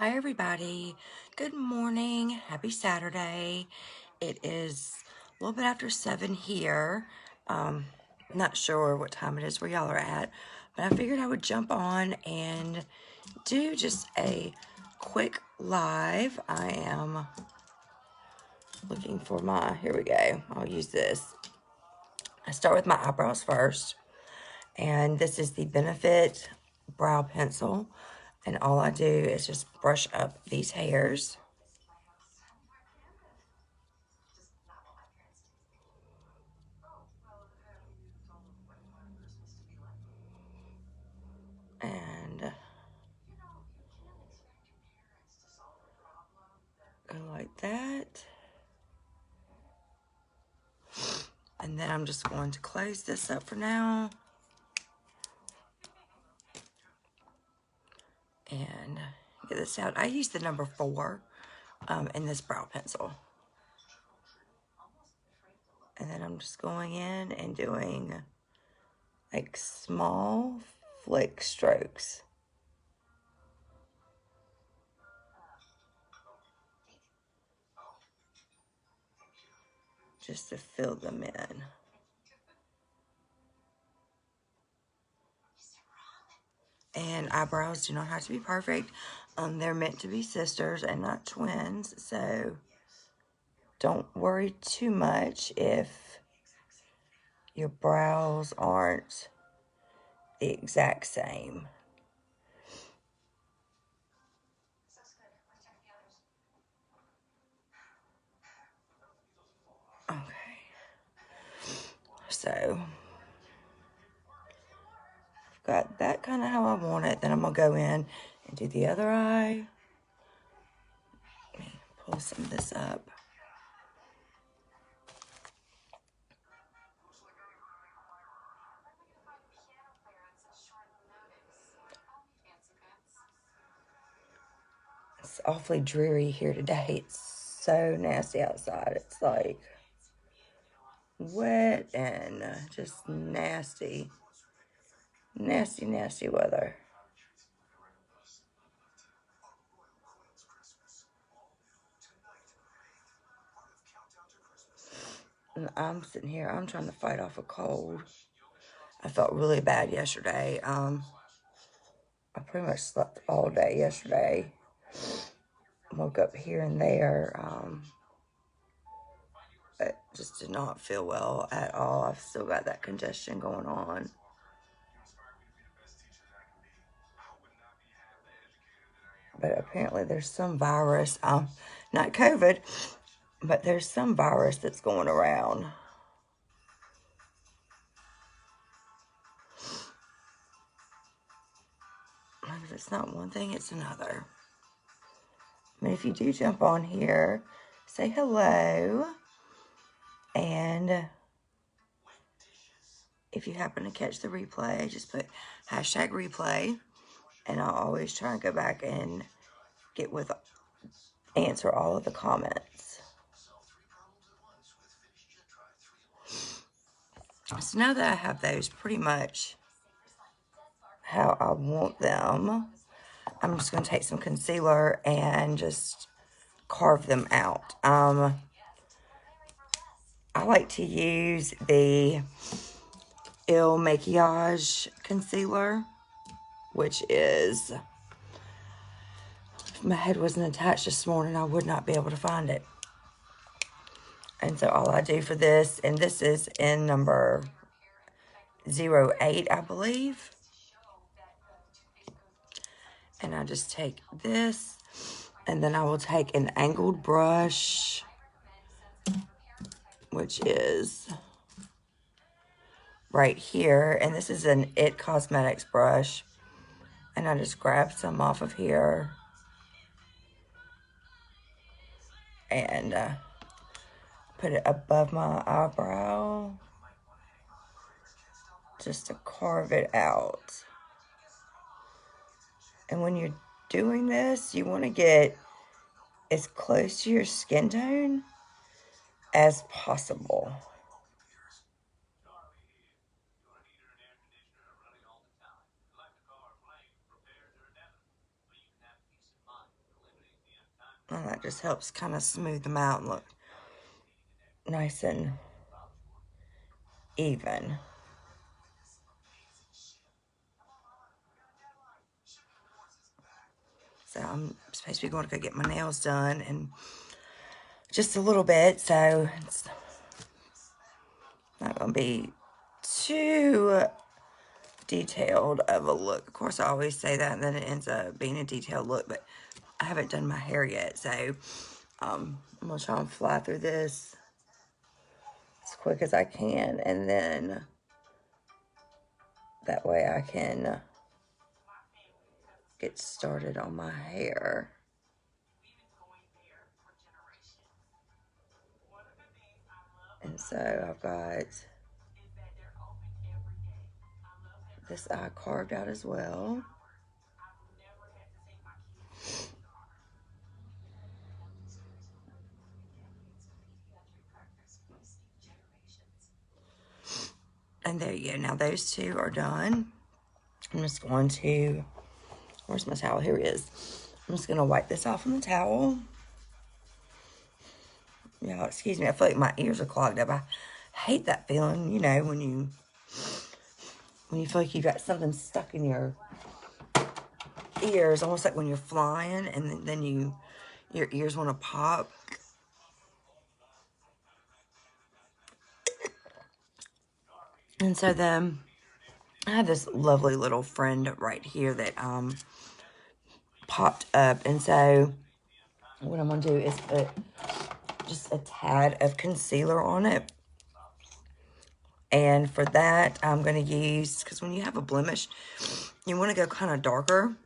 Hi everybody, good morning, happy Saturday. It is a little bit after 7 here. Not sure what time it is where y'all are at, but I figured I would jump on and do just a quick live. I am looking for here we go, I'll use this. I start with my eyebrows first, and this is the Benefit Brow Pencil, and all I do is just brush up these hairs. And go like that. And then I'm just going to close this up for now. And get this out. I use the number 4 in this brow pencil. And then I'm just going in and doing like small flick strokes. Just to fill them in. And eyebrows do not have to be perfect. They're meant to be sisters and not twins. So don't worry too much if your brows aren't the exact same. Okay. So I've got that kind of how I want it. Then I'm going to go in and do the other eye. Let me pull some of this up. It's awfully dreary here today. It's so nasty outside. It's like wet and just nasty. Nasty, nasty weather. And I'm sitting here, I'm trying to fight off a cold. I felt really bad yesterday. I pretty much slept all day yesterday. Woke up here and there. But just did not feel well at all. I've still got that congestion going on. But apparently there's some virus, not COVID, but there's some virus that's going around. If it's not one thing, it's another. I mean, if you do jump on here, say hello. And if you happen to catch the replay, just put #replay. And I'll always try and go back and answer all of the comments. So now that I have those pretty much how I want them, I'm just going to take some concealer and just carve them out. I like to use the ILMAKIAGE concealer, which is, if my head wasn't attached this morning, I would not be able to find it. And so all I do for this, and this is in number 08, I believe. And I just take this, and then I will take an angled brush, which is right here. And this is an IT Cosmetics brush. And I just grab some off of here. And put it above my eyebrow. Just to carve it out. And when you're doing this, you want to get as close to your skin tone as possible. And that just helps kind of smooth them out and look nice and even. So I'm supposed to be going to go get my nails done in just a little bit, so it's not going to be too detailed of a look. Of course, I always say that, and then it ends up being a detailed look, but I haven't done my hair yet, so I'm going to try and fly through this as quick as I can, and then that way I can get started on my hair. And so I've got this eye carved out as well. And there you go. Now those two are done. I'm just going to, where's my towel? Here it is. I'm just going to wipe this off on the towel. Yeah, excuse me. I feel like my ears are clogged up. I hate that feeling, you know, when you feel like you got something stuck in your ears, almost like when you're flying, and then your ears want to pop. And so then I have this lovely little friend right here that popped up, and so what I'm gonna do is put just a tad of concealer on it. And for that, I'm gonna use, because when you have a blemish, you want to go kind of darker.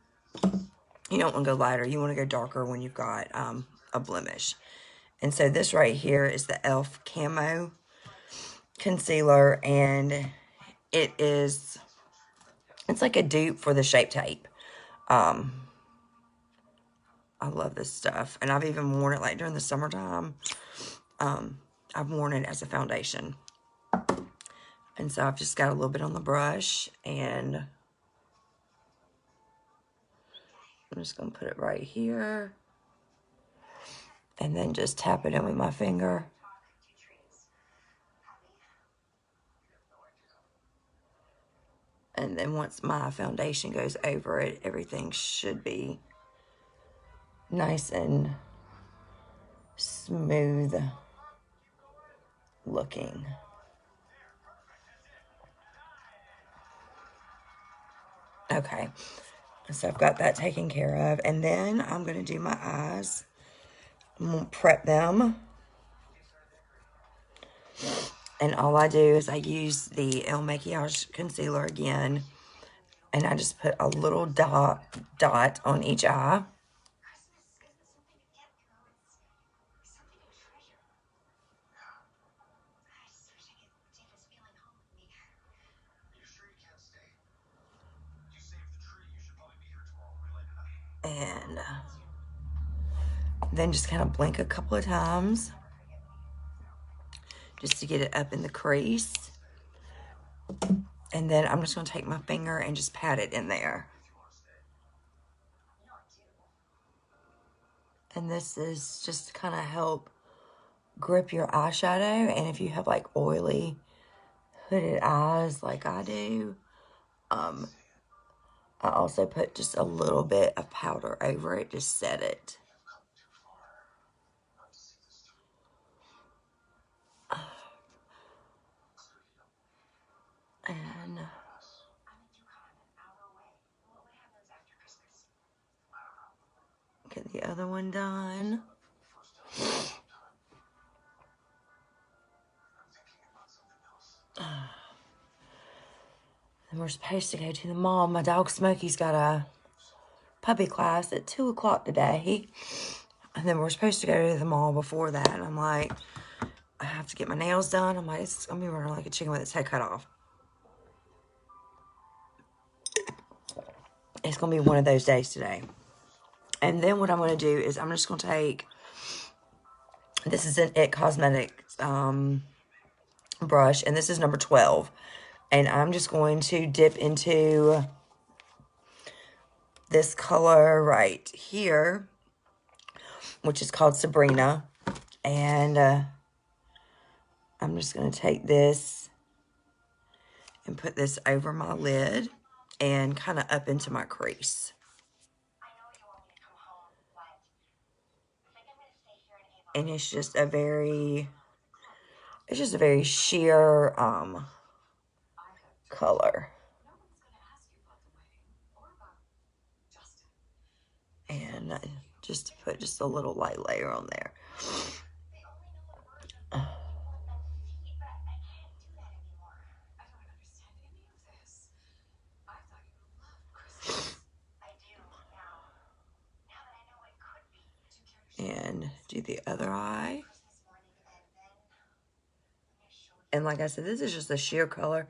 You don't want to go lighter. You want to go darker when you've got a blemish. And so this right here is the ELF Camo Concealer, and it's like a dupe for the Shape Tape. I love this stuff, and I've even worn it like during the summertime. I've worn it as a foundation. And so I've just got a little bit on the brush, and I'm just going to put it right here. And then just tap it in with my finger. And then once my foundation goes over it, everything should be nice and smooth looking. Okay, so I've got that taken care of. And then I'm going to do my eyes. I'm going to prep them. And all I do is I use the ILMAKIAGE concealer again. And I just put a little dot on each eye. And then just kind of blink a couple of times just to get it up in the crease. And then I'm just going to take my finger and just pat it in there. And this is just to kind of help grip your eyeshadow. And if you have like oily, hooded eyes like I do, I also put just a little bit of powder over it to set it. And get the other one done. And we're supposed to go to the mall. My dog Smokey's got a puppy class at 2 o'clock today. And then we're supposed to go to the mall before that. And I'm like, I have to get my nails done. I'm like, it's going to be running like a chicken with its head cut off. It's going to be one of those days today. And then what I'm going to do is I'm just going to take, this is an IT Cosmetics brush. And this is number 12. And I'm just going to dip into this color right here, which is called Sabrina. And I'm just going to take this and put this over my lid and kind of up into my crease. And it's just a very sheer color. And just to put just a little light layer on there. And do the other eye. And like I said, this is just a sheer color.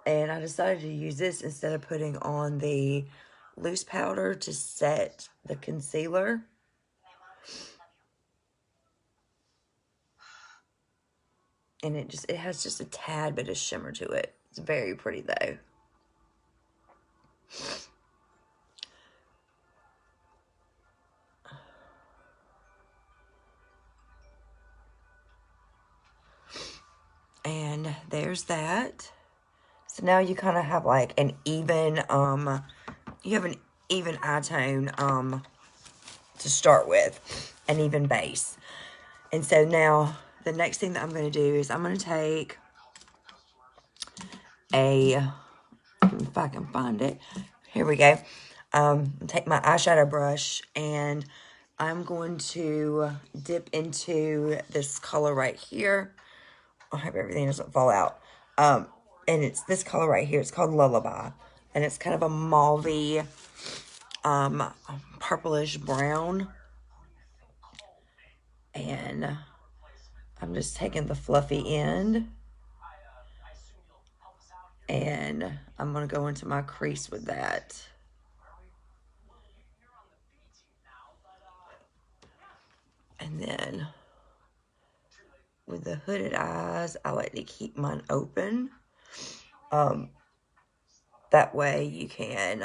And I decided to use this instead of putting on the loose powder to set the concealer. And it has just a tad bit of shimmer to it. It's very pretty though. And there's that. So now you kind of have like an even, you have an even eye tone, to start with, an even base. And so now the next thing that I'm going to do is I'm going to take if I can find it, here we go. Take my eyeshadow brush and I'm going to dip into this color right here. I hope everything doesn't fall out. And it's this color right here. It's called Lullaby. And it's kind of a mauvey, purplish brown. And I'm just taking the fluffy end. And I'm going to go into my crease with that. And then with the hooded eyes, I like to keep mine open. That way you can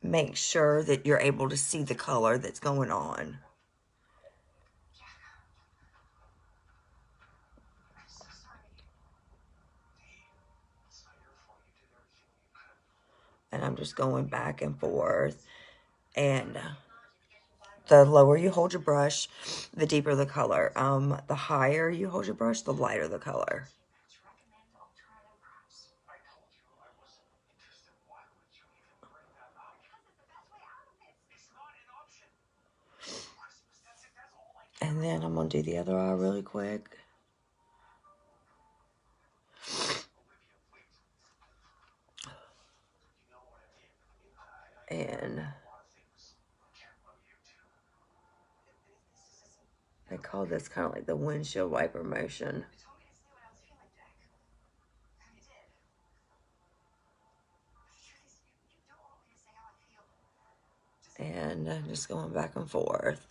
make sure that you're able to see the color that's going on. And I'm just going back and forth. And the lower you hold your brush, the deeper the color. The higher you hold your brush, the lighter the color. And then I'm going to do the other eye really quick. And they call this kind of like the windshield wiper motion. And I'm just going back and forth.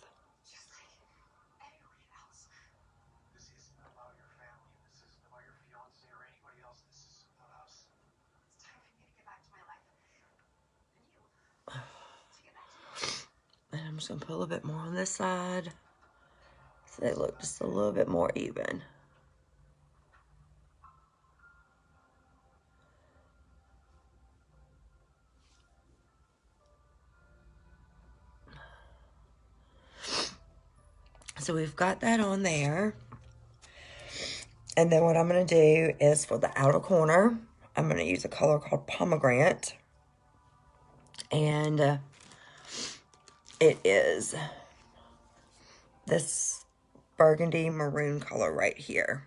And I'm just going to put a little bit more on this side so they look just a little bit more even. So we've got that on there. And then what I'm going to do is for the outer corner, I'm going to use a color called Pomegranate. And it is this burgundy maroon color right here.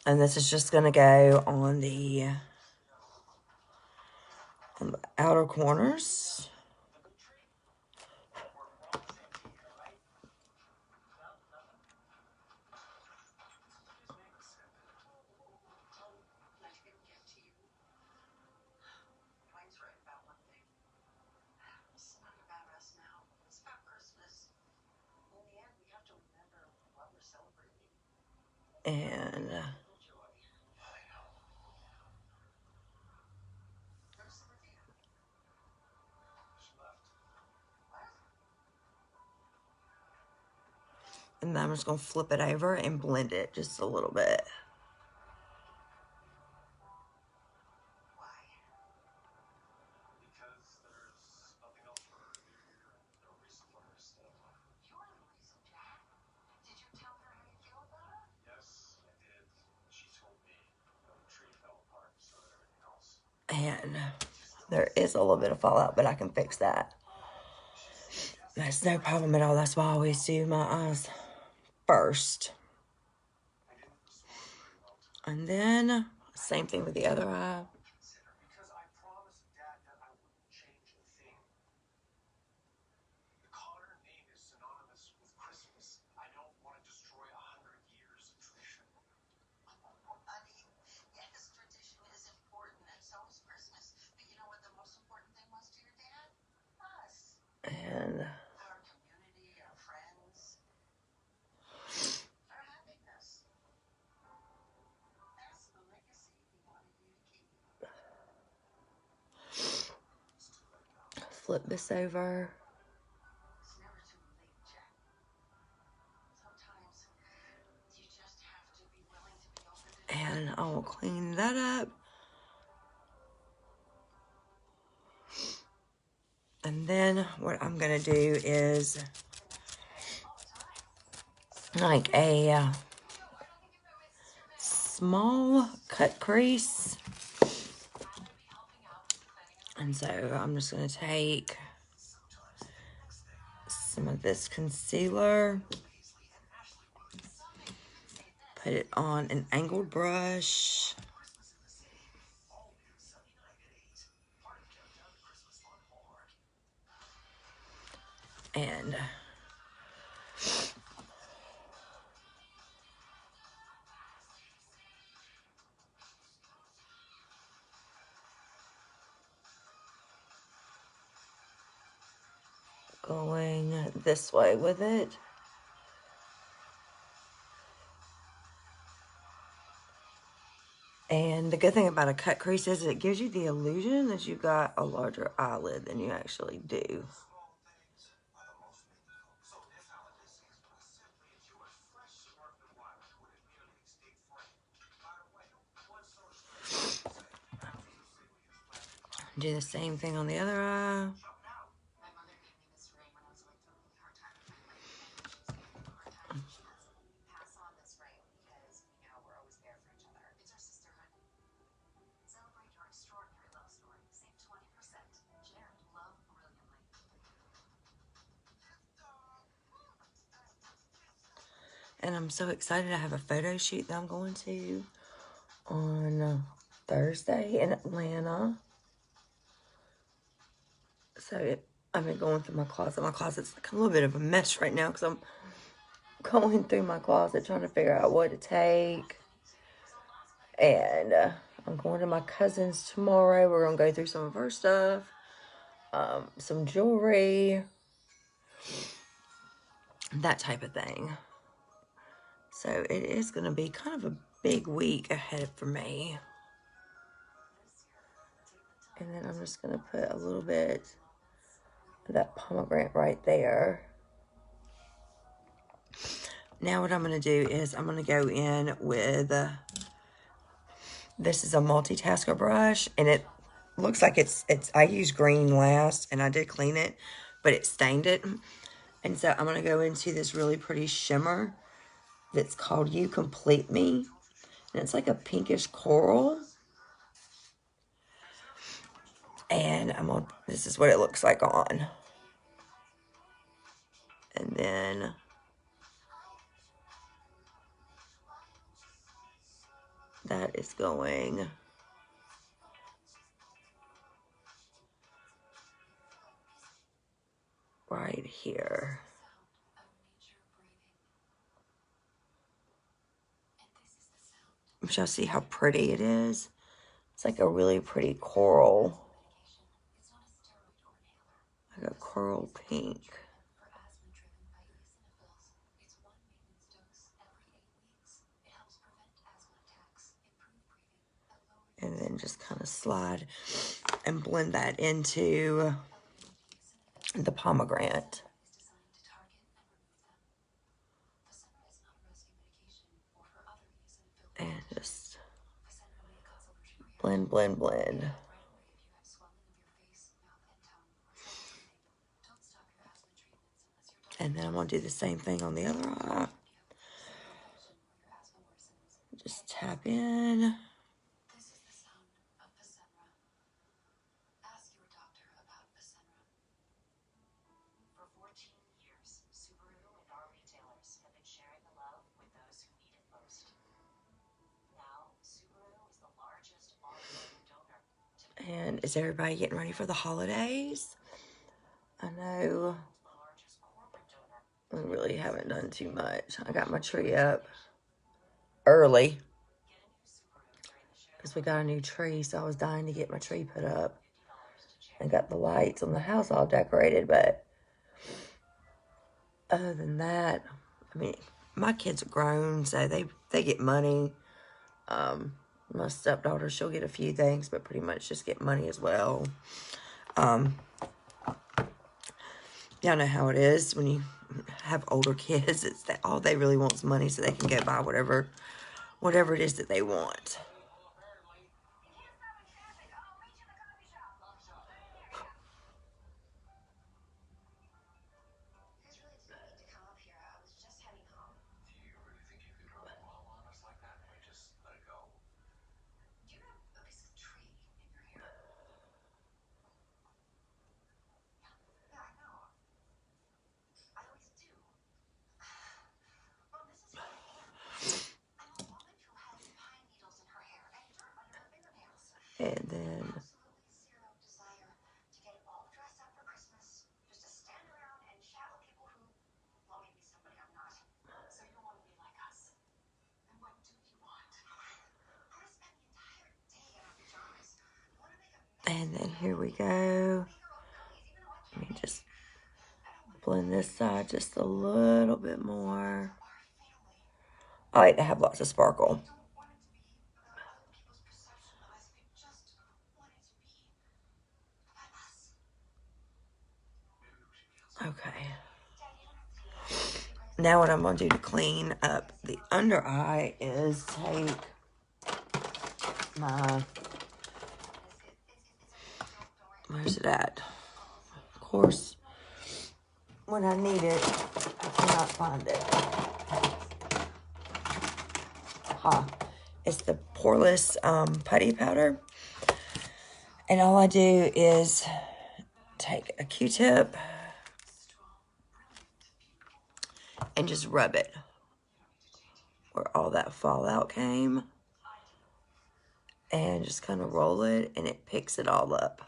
And this is just going to go on the outer corners. And And then I'm just going to flip it over and blend it just a little bit. And there is a little bit of fallout, but I can fix that. That's no problem at all. That's why I always do my eyes first. And then, same thing with the other eye. And flip this over. And I will clean that up. And then what I'm going to do is like a small cut crease. And so I'm just going to take some of this concealer, put it on an angled brush, and going this way with it. And the good thing about a cut crease is it gives you the illusion that you've got a larger eyelid than you actually do. Do the same thing on the other eye. And I'm so excited. I have a photo shoot that I'm going to on Thursday in Atlanta. So I've been going through my closet. My closet's like a little bit of a mess right now because I'm going through my closet trying to figure out what to take. And I'm going to my cousin's tomorrow. We're going to go through some of her stuff. Some jewelry. That type of thing. So it is going to be kind of a big week ahead for me. And then I'm just going to put a little bit of that pomegranate right there. Now what I'm going to do is I'm going to go in with, this is a multitasker brush, and it looks like I used green last, and I did clean it, but it stained it. And so I'm going to go into this really pretty shimmer that's called You Complete Me. And it's like a pinkish coral. And this is what it looks like on. And then that is going right here. Y'all see how pretty it is? It's like a really pretty coral. Like a coral pink. And then just kind of slide and blend that into the pomegranate. And just blend, blend, blend. And then I'm going to do the same thing on the other eye. Just tap in. And is everybody getting ready for the holidays? I know we really haven't done too much. I got my tree up early because we got a new tree, so I was dying to get my tree put up. And got the lights on the house all decorated, but other than that, I mean, my kids are grown, so they get money. My stepdaughter, she'll get a few things, but pretty much just get money as well. Y'all know how it is when you have older kids. It's that all they really want is money so they can go buy whatever it is that they want. And then here we go. Let me just blend this side just a little bit more. I like to have lots of sparkle. Okay. Now what I'm going to do to clean up the under eye is take my, where's it at? Of course, when I need it, I cannot find it. It's the poreless putty powder. And all I do is take a Q-tip and just rub it where all that fallout came. And just kind of roll it, and it picks it all up.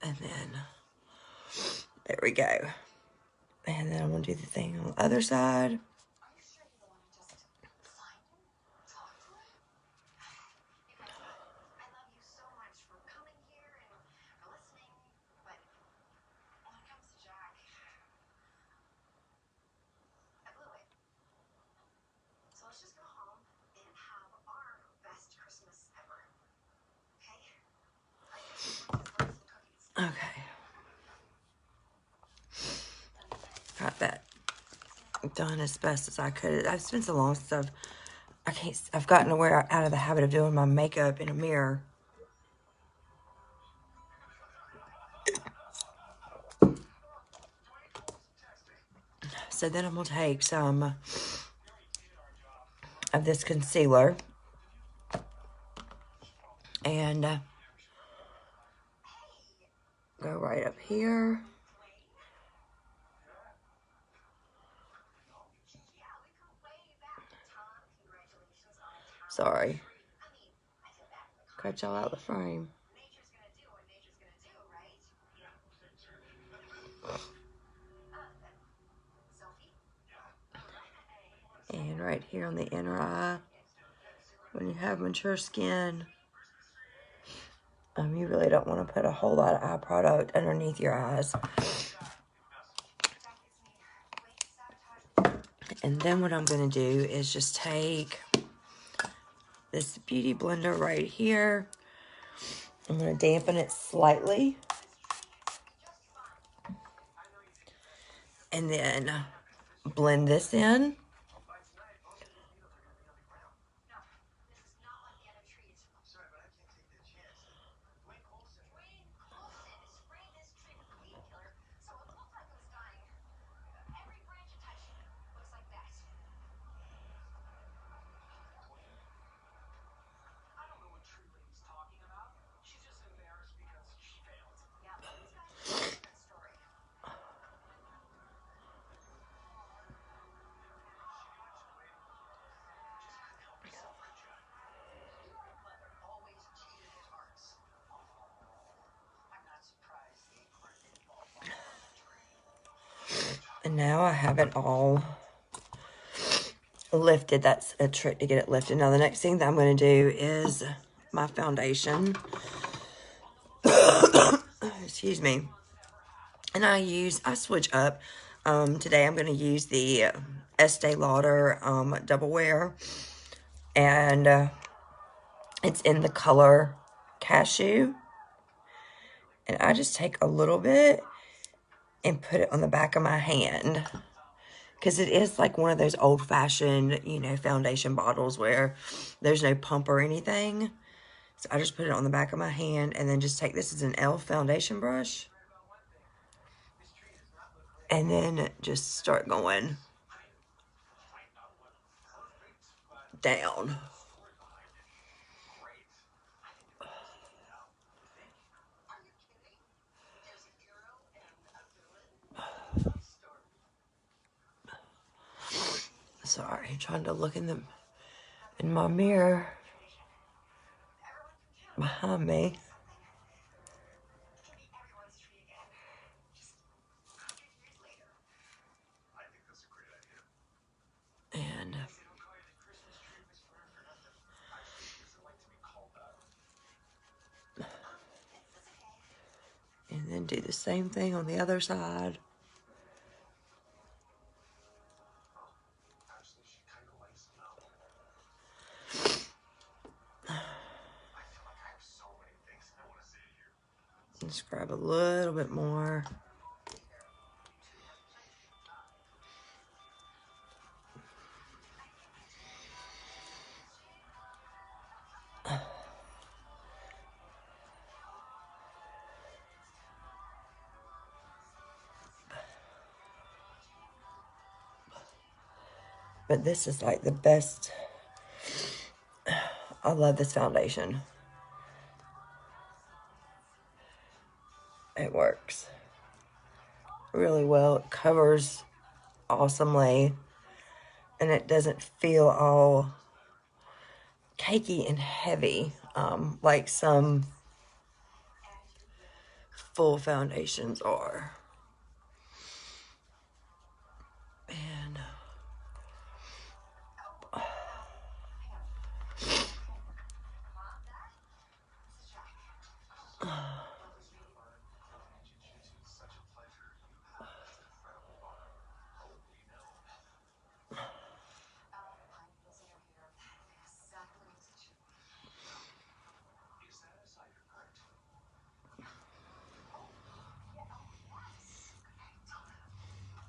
And then, there we go. And then I'm going to do the thing on the other side. Okay. Got that done as best as I could. It's been so long since I've gotten out of the habit of doing my makeup in a mirror. So then I'm going to take some of this concealer and go right up here. Sorry. Cut y'all out the frame. And right here on the inner eye, when you have mature skin, you really don't want to put a whole lot of eye product underneath your eyes. And then what I'm going to do is just take this beauty blender right here. I'm going to dampen it slightly. And then blend this in. And now I have it all lifted. That's a trick to get it lifted. Now the next thing that I'm going to do is my foundation. Excuse me. And I switch up. Today I'm going to use the Estée Lauder Double Wear. And it's in the color Cashew. And I just take a little bit and put it on the back of my hand. Because it is like one of those old-fashioned, you know, foundation bottles where there's no pump or anything. So I just put it on the back of my hand and then just take this as an ELF foundation brush. And then just start going down. Sorry, trying to look in my mirror behind me. And then do the same thing on the other side. Just grab a little bit more. But this is like the best. I love this foundation. It works really well. It covers awesomely. And it doesn't feel all cakey and heavy like some full foundations are.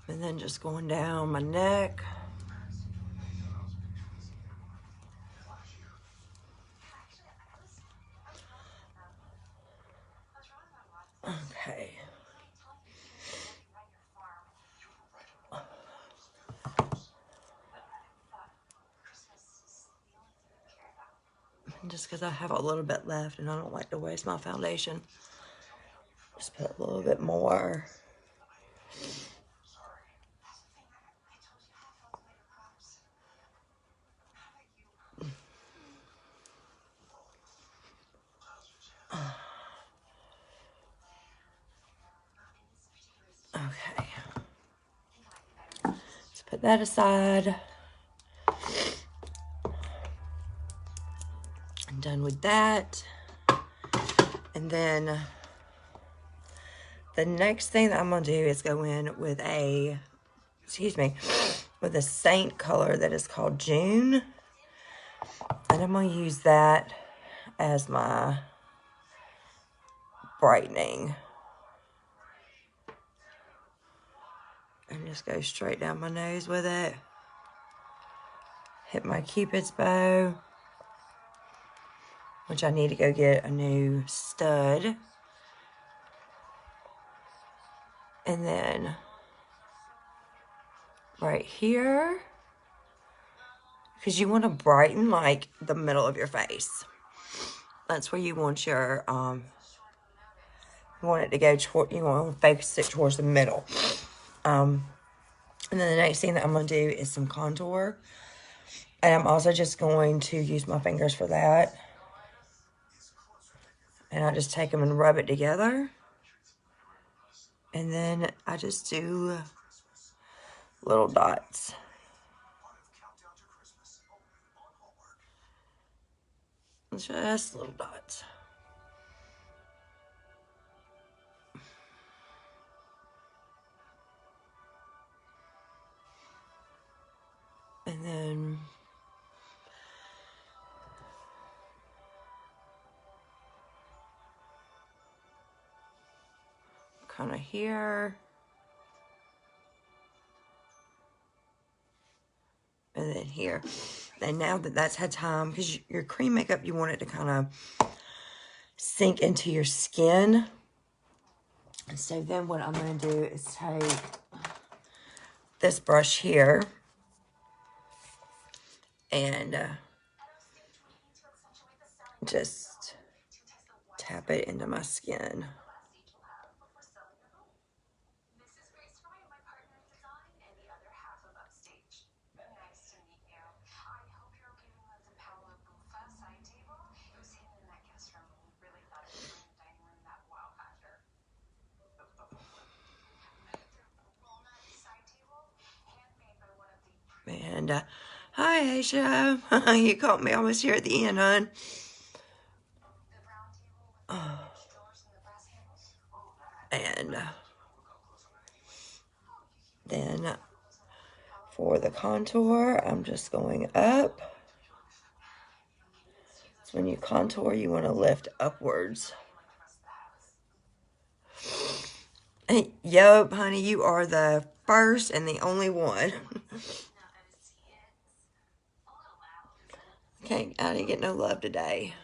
And then just going down my neck. Okay. And just because I have a little bit left and I don't like to waste my foundation, just put a little bit more. Okay. Let's put that aside. I'm done with that. And then the next thing that I'm going to do is go in with a, excuse me, with a Seint color that is called June. And I'm going to use that as my brightening. And just go straight down my nose with it. Hit my Cupid's bow, which I need to go get a new stud. And then right here, because you want to brighten like the middle of your face. That's where you want your, you want it to go toward, you want to focus it towards the middle. And then the next thing that I'm going to do is some contour. And I'm also just going to use my fingers for that. And I just take them and rub it together. And then I just do little dots. Just little dots. And then kind of here. And then here. And now that that's had time, because your cream makeup, you want it to kind of sink into your skin. And so then what I'm going to do is take this brush here and just tap it into my skin. And, hi, Aisha. You caught me almost here at the end, hon. And then for the contour, I'm just going up. So when you contour, you want to lift upwards. Yup, honey, you are the first and the only one. Okay, I didn't get no love today.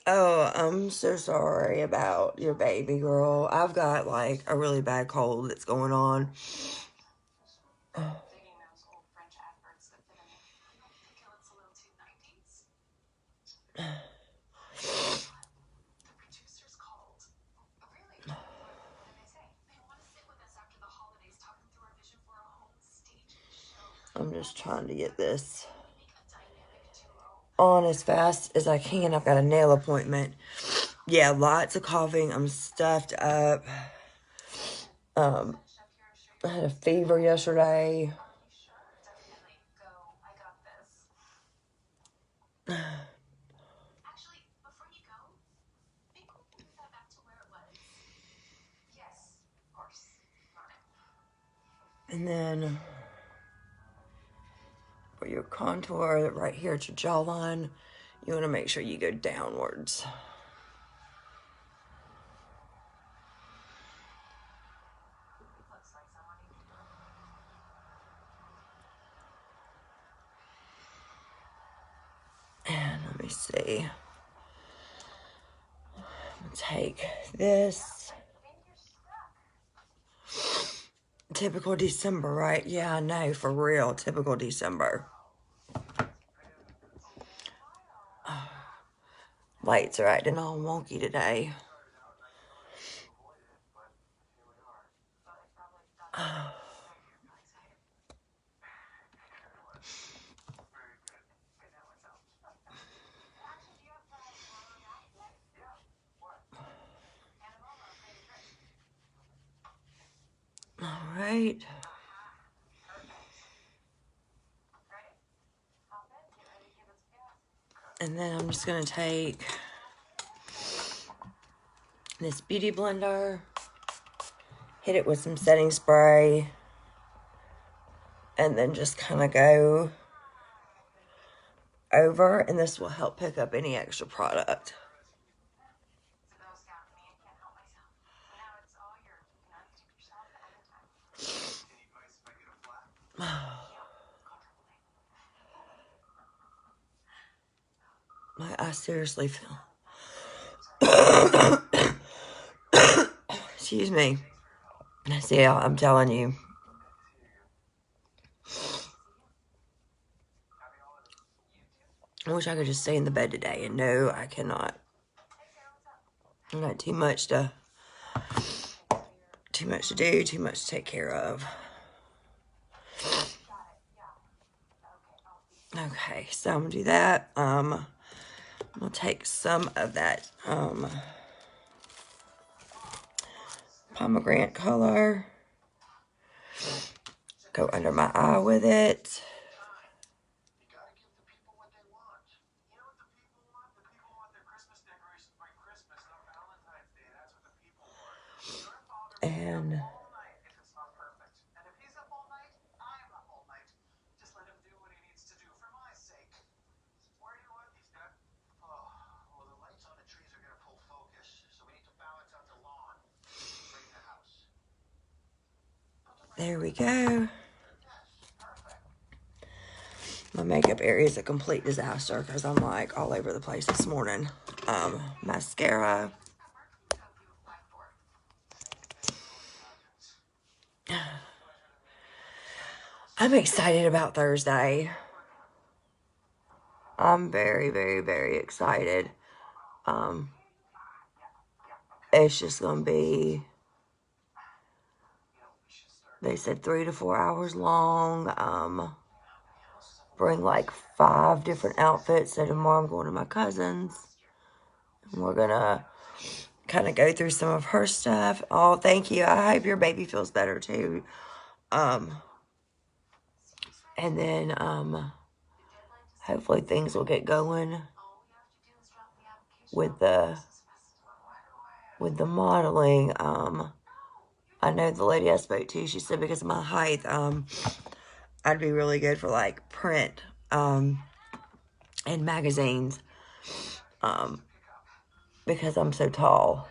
Oh, I'm so sorry about your baby girl. I've got like a really bad cold that's going on. I'm just trying to get this on as fast as I can. I've got a nail appointment. Yeah, lots of coughing. I'm stuffed up. I had a fever yesterday. And then for your contour, right here at your jawline, you want to make sure you go downwards. And let me see. I'm going to take this. Typical December, right? Yeah, I know, for real. Typical December. Lights are acting all wonky today. All right. And then I'm just going to take this beauty blender. Hit it with some setting spray. And then just kind of go over. And this will help pick up any extra product. I seriously feel... Excuse me. See, I'm telling you. I wish I could just stay in the bed today. And no, I cannot. I got too much to do, too much to take care of. Okay, so I'm gonna do that. I'm gonna take some of that pomegranate color, go under my eye with it. And there we go. My makeup area is a complete disaster because I'm like all over the place this morning. Mascara. I'm excited about Thursday. I'm very, very, very excited. It's just going to be, they said 3 to 4 hours long. Bring like 5 different outfits. So tomorrow I'm going to my cousin's. And we're going to kind of go through some of her stuff. Oh, thank you. I hope your baby feels better too. And then, hopefully things will get going with the modeling. I know the lady I spoke to, she said because of my height, I'd be really good for like print, and magazines, because I'm so tall.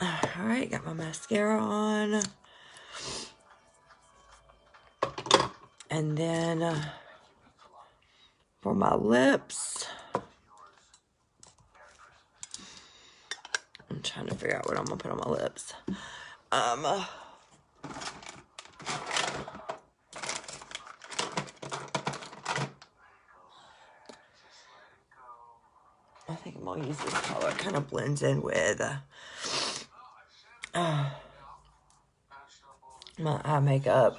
Alright, got my mascara on. And then for my lips, I'm trying to figure out what I'm going to put on my lips. I think I'm going to use this color. It kind of blends in with my eye makeup.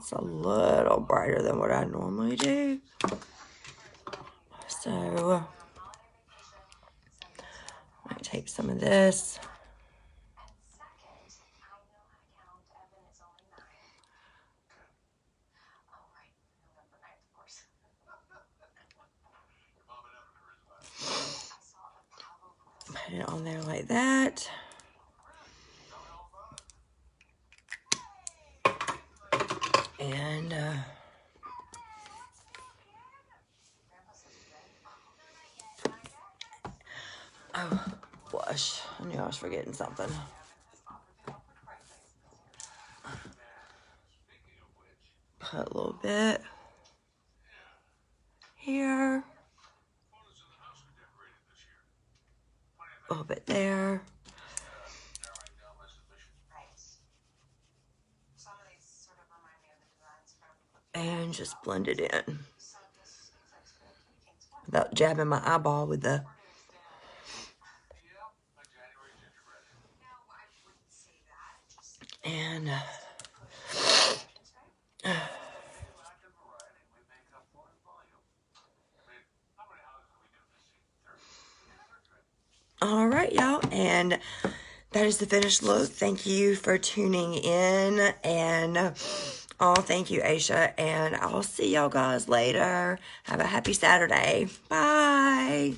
It's a little brighter than what I normally do. So, I'm going to take some of this. Put it on there like that. And, oh, gosh, I knew I was forgetting something. Put a little bit here. A little bit there. And just blend it in. Without jabbing my eyeball with the... And... all right, y'all, and that is the finished look. Thank you for tuning in, and thank you, Aisha, and I'll see y'all guys later. Have a happy Saturday. Bye.